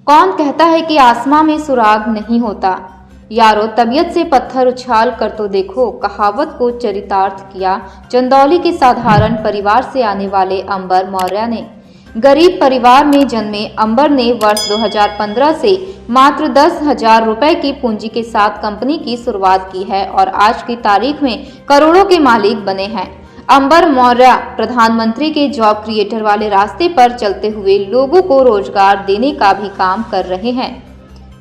कौन कहता है कि आसमां में सुराग नहीं होता। यारो तबीयत से पत्थर उछाल कर तो देखो, कहावत को चरितार्थ किया चंदौली के साधारण परिवार से आने वाले अंबर मौर्य ने। गरीब परिवार में जन्मे अंबर ने वर्ष 2015 से मात्र 10,000 रुपए की पूंजी के साथ कंपनी की शुरुआत की है और आज की तारीख में करोड़ों के मालिक बने हैं। अंबर मौर्य प्रधानमंत्री के जॉब क्रिएटर वाले रास्ते पर चलते हुए लोगों को रोजगार देने का भी काम कर रहे हैं।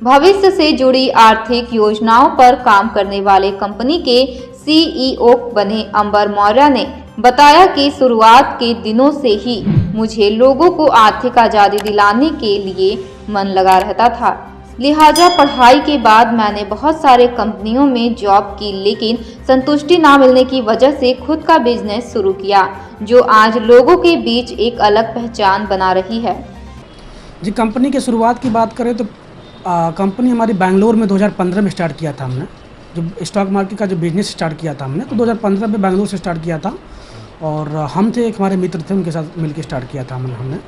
भविष्य से जुड़ी आर्थिक योजनाओं पर काम करने वाले कंपनी के सीईओ बने अंबर मौर्य ने बताया कि शुरुआत के दिनों से ही मुझे लोगों को आर्थिक आज़ादी दिलाने के लिए मन लगा रहता था, लिहाजा पढ़ाई के बाद मैंने बहुत सारे कंपनियों में जॉब की, लेकिन संतुष्टि ना मिलने की वजह से खुद का बिजनेस शुरू किया, जो आज लोगों के बीच एक अलग पहचान बना रही है। जी, कंपनी की शुरुआत की बात करें तो कंपनी हमारी बैंगलोर में 2015 में स्टार्ट किया था हमने। जो स्टॉक मार्केट का जो बिज़नेस स्टार्ट किया था हमने, तो 2015 में बैंगलोर से स्टार्ट किया था और हम थे, एक हमारे मित्र थे, उनके साथ मिलकर स्टार्ट किया था हमने।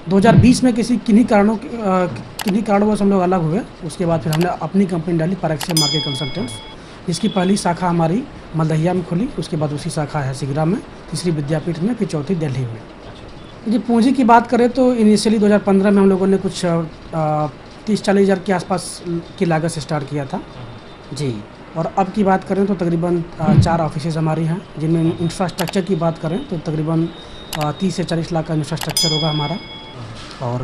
2020 में किन्हीं कारणों से हम लोग अलग हुए। उसके बाद फिर हमने अपनी कंपनी डाली परैक्सिया मार्केट कंसल्टेंट्स, जिसकी पहली शाखा हमारी मल्दहिया में खुली, उसके बाद दूसरी शाखा है सिगरा में, तीसरी विद्यापीठ में, फिर चौथी दिल्ली में। जी, पूंजी की बात करें तो इनिशियली 2015 में हम लोगों ने कुछ 30-40 हज़ार के आसपास की लागत से स्टार्ट किया था जी। और अब की बात करें तो तकरीबन 4 ऑफिसेज हमारी हैं, जिनमें इंफ्रास्ट्रक्चर की बात करें तो तकरीबन 30 से 40 लाख का इंफ्रास्ट्रक्चर होगा हमारा। और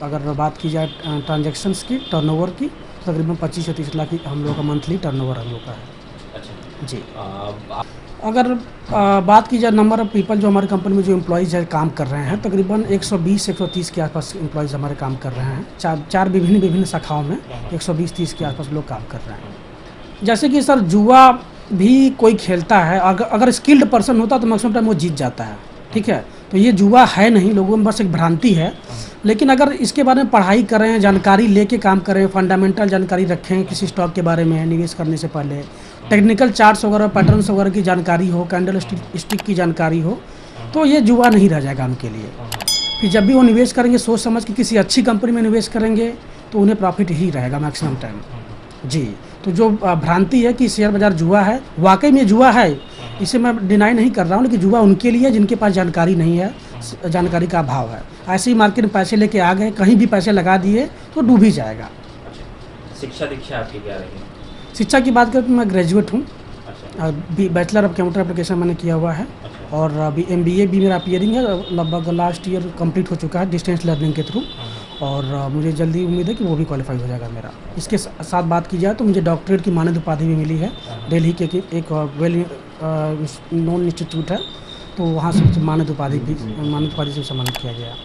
अगर बात की जाए ट्रांजैक्शंस की, टर्नओवर की, तो तकरीबन 25 से 30 लाख की हम लोग का मंथली टर्नओवर हम लोग का है। अच्छा जी। अगर बात की जाए नंबर ऑफ़ पीपल जो हमारी कंपनी में जो एम्प्लॉयज़ है काम कर रहे हैं, तकरीबन 120-130 के आसपास एम्प्लॉयज़ हमारे काम कर रहे हैं। चार विभिन्न शाखाओं में 120-130 के आसपास लोग काम कर रहे हैं। जैसे कि सर, जुआ भी कोई खेलता है, अगर स्किल्ड पर्सन होता तो मैक्सिमम टाइम वो जीत जाता है, ठीक है। तो ये जुआ है नहीं, लोगों में बस एक भ्रांति है। लेकिन अगर इसके बारे में पढ़ाई करें, जानकारी लेके काम करें, फंडामेंटल जानकारी रखें किसी स्टॉक के बारे में निवेश करने से पहले, टेक्निकल चार्ट्स वगैरह, पैटर्न्स वगैरह की जानकारी हो, कैंडल स्टिक की जानकारी हो, तो ये जुआ नहीं रह जाएगा उनके लिए। फिर जब भी वो निवेश करेंगे सोच समझ के किसी अच्छी कंपनी में निवेश करेंगे तो उन्हें प्रॉफिट ही रहेगा मैक्सिमम टाइम जी। तो जो भ्रांति है कि शेयर बाज़ार जुआ है, वाकई में जुआ है, इसे मैं डिनाई नहीं कर रहा हूँ, लेकिन जुआ उनके लिए जिनके पास जानकारी नहीं है, जानकारी का अभाव है। ऐसे ही मार्केट में पैसे लेके आ गए, कहीं भी पैसे लगा दिए तो डूब ही जाएगा। शिक्षा दीक्षा आपकी क्या रही? शिक्षा की बात करें तो मैं ग्रेजुएट हूँ। अच्छा। अभी बैचलर ऑफ कंप्यूटर एप्लीकेशन मैंने किया हुआ है। अच्छा। और अभी MBA भी मेरा अपीयरिंग है, लगभग लास्ट ईयर कंप्लीट हो चुका है डिस्टेंस लर्निंग के थ्रू। और मुझे जल्दी उम्मीद है कि वो भी क्वालिफाई हो जाएगा मेरा। इसके साथ बात की जाए तो मुझे डॉक्टरेट की मानद उपाधि भी मिली है। दिल्ली के एक वेल नोन इंस्टीट्यूट है, तो वहाँ से मुझे मानद उपाधि से सम्मानित किया गया।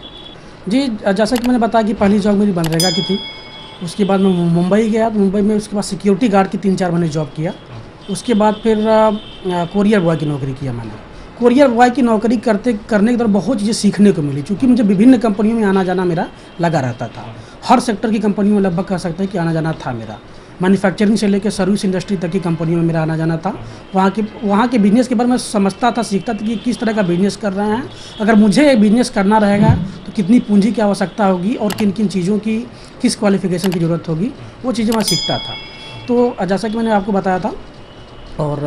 जी, जैसा कि मैंने बताया कि पहली जॉब मेरी मनरेगा की थी। उसके बाद मैं मुंबई गया, तो मुंबई में उसके बाद सिक्योरिटी गार्ड की 3-4 महीने जॉब किया। उसके बाद फिर कोरियर बॉय की नौकरी किया मैंने। कोरियर बॉय की नौकरी करने के दौरान बहुत चीज़ें सीखने को मिली, क्योंकि मुझे विभिन्न कंपनियों में आना जाना मेरा लगा रहता था। हर सेक्टर की कंपनियों में लगभग कह सकते हैं कि आना जाना था मेरा। मैन्युफैक्चरिंग से लेकर सर्विस इंडस्ट्री तक की कंपनियों में मेरा आना जाना था। वहाँ के बिज़नेस के बारे में समझता था, सीखता था कि किस तरह का बिज़नेस कर रहे हैं। अगर मुझे बिज़नेस करना रहेगा तो कितनी पूंजी की आवश्यकता होगी और किन किन चीज़ों की किस क्वालिफिकेशन की ज़रूरत होगी, वो चीज़ें मैं सीखता था। तो जैसा कि मैंने आपको बताया था, और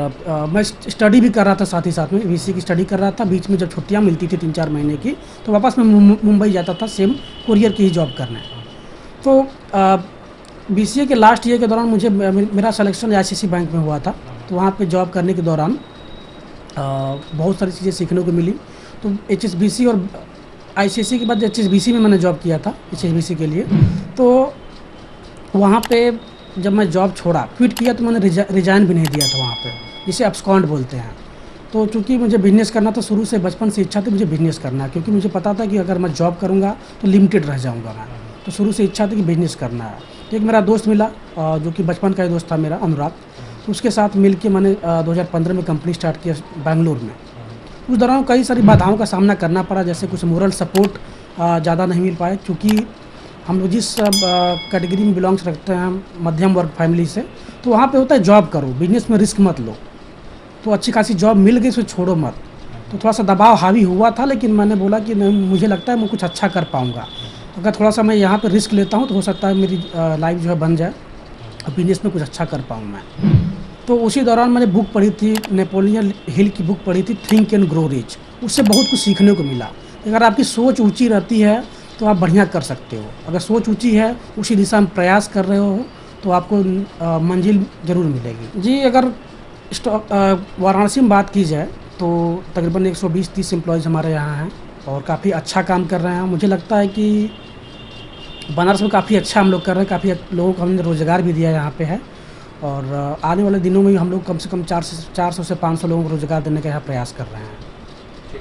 मैं स्टडी भी कर रहा था, साथ ही साथ में VC की स्टडी कर रहा था। बीच में जब छुट्टियां मिलती थी 3-4 महीने की, तो वापस मैं मुंबई जाता था सेम कोरियर की ही जॉब करने। तो BCA के लास्ट ईयर के दौरान मेरा सिलेक्शन ICICI बैंक में हुआ था। तो वहाँ पे जॉब करने के दौरान बहुत सारी चीज़ें सीखने को मिली। तो HSBC और ICICI के बाद HSBC में मैंने जॉब किया था, HSBC के लिए। तो वहाँ पे जब मैं जॉब छोड़ा, क्विट किया, तो मैंने रिजाइन भी नहीं दिया था वहाँ पे, जिसे अब्सकॉन्ड बोलते हैं। तो चूँकि मुझे बिज़नेस करना था, शुरू से बचपन से इच्छा थी मुझे बिज़नेस करना है, क्योंकि मुझे पता था कि अगर मैं जॉब करूँगा तो लिमिटेड रह जाऊँगा मैं। तो शुरू से इच्छा थी कि बिज़नेस करना है। तो एक मेरा दोस्त मिला, जो कि बचपन का ही दोस्त था मेरा, अनुराग। तो उसके साथ मिल के मैंने 2015 में कंपनी स्टार्ट किया बैंगलोर में। उस दौरान कई सारी बाधाओं का सामना करना पड़ा, जैसे कुछ मोरल सपोर्ट ज़्यादा नहीं मिल पाए, क्योंकि हम लोग जिस कैटेगरी में बिलोंग्स रखते हैं, मध्यम वर्ग फैमिली से, तो वहाँ पे होता है जॉब करो, बिजनेस में रिस्क मत लो। तो अच्छी खासी जॉब मिल गई, उसे छोड़ो मत। तो थोड़ा सा दबाव हावी हुआ था, लेकिन मैंने बोला कि नहीं, मुझे लगता है मैं कुछ अच्छा कर पाऊँगा। अगर थोड़ा सा मैं यहाँ पे रिस्क लेता हूँ तो हो सकता है मेरी लाइफ जो है बन जाए और बिजनेस में कुछ अच्छा कर पाऊँ मैं। तो उसी दौरान मैंने बुक पढ़ी थी, नेपोलियन हिल की बुक पढ़ी थी, थिंक एंड ग्रो रिच। उससे बहुत कुछ सीखने को मिला। अगर आपकी सोच ऊंची रहती है तो आप बढ़िया कर सकते हो। अगर सोच ऊंची है, उसी दिशा में प्रयास कर रहे हो तो आपको मंजिल ज़रूर मिलेगी। जी, अगर वाराणसी में बात की जाए तो तकरीबन 120-130 एम्प्लॉयज़ हमारे यहाँ हैं और काफ़ी अच्छा काम कर रहे हैं। मुझे लगता है कि बनारस में काफ़ी अच्छा हम लोग कर रहे हैं, काफ़ी लोगों को हमने रोज़गार भी दिया यहाँ पे है और आने वाले दिनों में हम लोग कम से कम 400 से 500 लोगों को रोज़गार देने का यहाँ प्रयास कर रहे हैं।